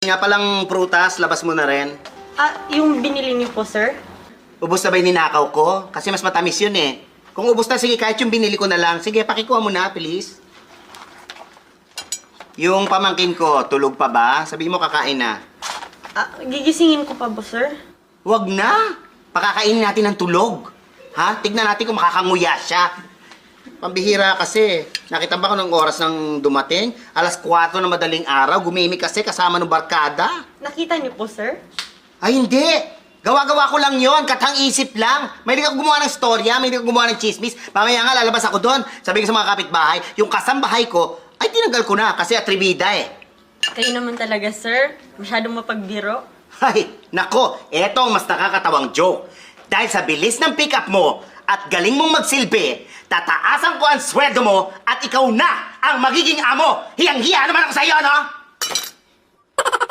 Nga palang prutas, labas mo na rin. Yung binili niyo po, sir? Ubus na ba yung ninakaw ko? Kasi mas matamis yun eh. Kung ubus na, sige, kahit yung binili ko na lang. Sige, pakikuha mo na, please. Yung pamangkin ko, tulog pa ba? Sabihin mo kakain na. Gigisingin ko pa ba, sir? Wag na! Pakakainin natin ng tulog. Ha? Tignan natin kung makakanguya siya. Pambihira kasi. Nakita ba ko ng oras ng dumating? Alas 4 na madaling araw. Gumimik kasi kasama ng barkada. Nakita niyo po, sir? Ay, hindi! Gawa-gawa ko lang yon, katang isip lang. May hindi ako gumawa ng storya, may hindi ako gumawa ng chismis. Mamaya nga, lalabas ako doon. Sabi ko sa mga kapitbahay, yung kasambahay ko, ay tinanggal ko na kasi atribida eh. Kayo naman talaga, sir. Masyadong mapagbiro. Ay, nako, eto ang mas nakakatawang joke. Dahil sa bilis ng pick-up mo at galing mong magsilbi, tataasan ko ang sweldo mo at ikaw na ang magiging amo. Hiyang-hiya naman ako sa iyo, no?